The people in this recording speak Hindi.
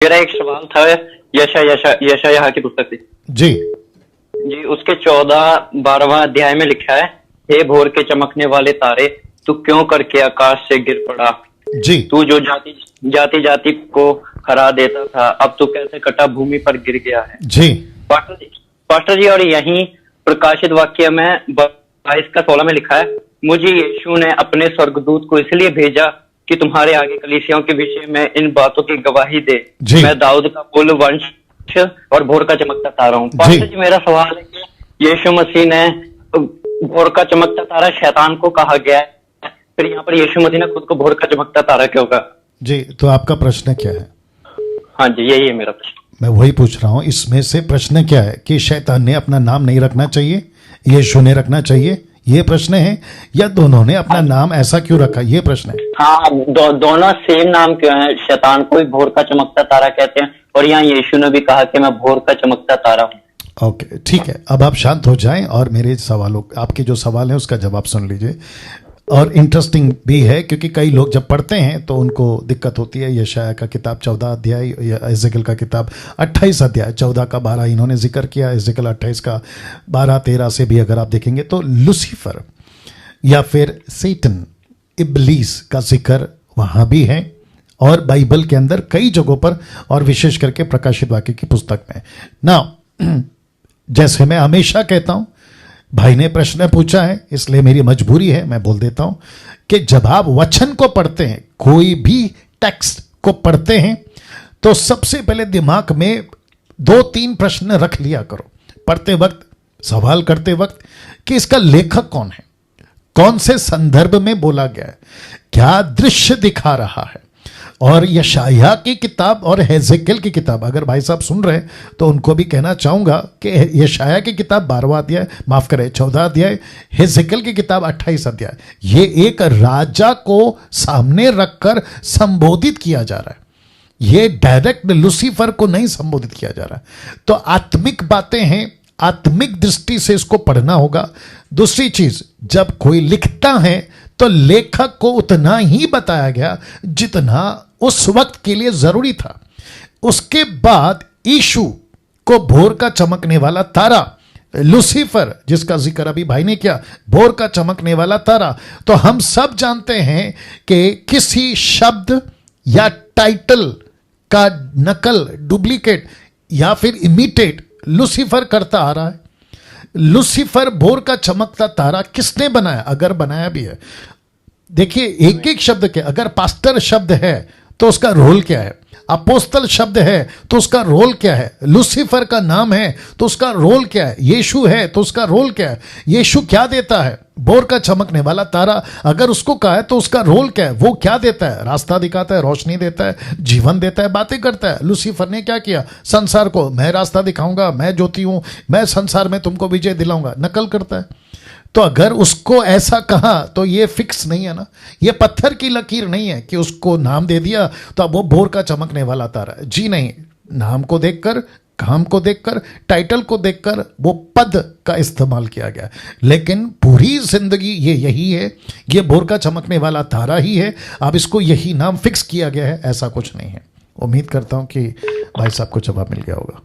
मेरा एक सवाल था यशायाह की पुस्तक से। जी जी, उसके 14-12वां अध्याय में लिखा है, हे भोर के चमकने वाले तारे, तू क्यों करके आकाश से गिर पड़ा? जी तू जो जाति जाति जाति को हरा देता था, अब तू कैसे कटा भूमि पर गिर गया है। जी पास्टर जी, और यहीं प्रकाशित वाक्य में 22-16 में लिखा है, मुझे यीशु ने अपने स्वर्गदूत को इसलिए भेजा कि तुम्हारे आगे कलीसियाओं के विषय में इन बातों की गवाही दे। मैं दाऊद का कुल वंश और भोर का चमकता तारा हूँ। पास्टर जी, मेरा सवाल है कि यीशु मसीह ने भोर का चमकता तारा शैतान को कहा गया है, फिर यहाँ पर यीशु मसीह ने खुद को भोर का चमकता तारा क्यों कहा? जी, तो आपका प्रश्न क्या है? हाँ जी, यही है मेरा प्रश्न। मैं वही पूछ रहा हूँ, इसमें से प्रश्न क्या है कि शैतान ने अपना नाम नहीं रखना चाहिए, यीशु ने रखना चाहिए, ये प्रश्न है, या दोनों ने अपना नाम ऐसा क्यों रखा, ये प्रश्न है? हाँ, दोनों सेम नाम क्यों है? शैतान को भी भोर का चमकता तारा कहते हैं और यहाँ यीशु ने भी कहा कि मैं भोर का चमकता तारा हूँ। ओके, ठीक है, अब आप शांत हो जाएं और मेरे सवालों, आपके जो सवाल है उसका जवाब सुन लीजिए। और इंटरेस्टिंग भी है क्योंकि कई लोग जब पढ़ते हैं तो उनको दिक्कत होती है। यशायाह का किताब 14 अध्याय या एजेकियल का किताब 28 अध्याय, 14 का 12 इन्होंने जिक्र किया, एजेकियल 28 का 12-13 से भी अगर आप देखेंगे तो लूसीफर या फिर सेटन, इब्लीस का जिक्र वहाँ भी है और बाइबल के अंदर कई जगहों पर, और विशेष करके प्रकाशित वाक्य की पुस्तक में ना। जैसे मैं हमेशा कहता हूँ, भाई ने प्रश्न पूछा है इसलिए मेरी मजबूरी है, मैं बोल देता हूं कि जब आप वचन को पढ़ते हैं, कोई भी टेक्स्ट को पढ़ते हैं, तो सबसे पहले दिमाग में 2-3 प्रश्न रख लिया करो पढ़ते वक्त, सवाल करते वक्त, कि इसका लेखक कौन है, कौन से संदर्भ में बोला गया है, क्या दृश्य दिखा रहा है। और यशायाह की किताब और हेजेकियल की किताब, अगर भाई साहब सुन रहे हैं तो उनको भी कहना चाहूंगा कि यशायाह की किताब 12वां अध्याय, माफ करें 14 अध्याय, हेजेकियल की किताब 28 अध्याय, ये एक राजा को सामने रखकर संबोधित किया जा रहा है, ये डायरेक्ट लूसीफर को नहीं संबोधित किया जा रहा है। तो आत्मिक बातें हैं, आत्मिक दृष्टि से इसको पढ़ना होगा। दूसरी चीज, जब कोई लिखता है तो लेखक को उतना ही बताया गया जितना उस वक्त के लिए जरूरी था। उसके बाद यीशु को भोर का चमकने वाला तारा, लूसीफर जिसका जिक्र अभी भाई ने किया, भोर का चमकने वाला तारा, तो हम सब जानते हैं कि किसी शब्द या टाइटल का नकल, डुप्लीकेट या फिर इमिटेट लूसीफर करता आ रहा है। लूसीफर भोर का चमकता तारा किसने बनाया, अगर बनाया भी है? देखिए, एक एक शब्द के, अगर पास्टर शब्द है तो उसका रोल क्या है, अपोस्तल शब्द है तो उसका रोल क्या है, लूसीफर का नाम है तो उसका रोल क्या है, यीशु है तो उसका रोल क्या है, यीशु क्या देता है, भोर का चमकने वाला तारा अगर उसको कहा है तो उसका रोल क्या है, वो क्या देता है, रास्ता दिखाता है, रोशनी देता है, जीवन देता है, बातें करता है। लूसीफर ने क्या किया, संसार को मैं रास्ता दिखाऊंगा, मैं ज्योति हूं, मैं संसार में तुमको विजय दिलाऊंगा, नकल करता है। तो अगर उसको ऐसा कहा तो ये फिक्स नहीं है ना, ये पत्थर की लकीर नहीं है कि उसको नाम दे दिया तो अब वो भोर का चमकने वाला तारा है। जी नहीं, नाम को देखकर, काम को देखकर, टाइटल को देखकर वो पद का इस्तेमाल किया गया, लेकिन पूरी जिंदगी ये यही है, ये भोर का चमकने वाला तारा ही है। अब इसको यही नाम फिक्स किया गया है, ऐसा कुछ नहीं है। उम्मीद करता हूं कि भाई साहब को जवाब मिल गया होगा।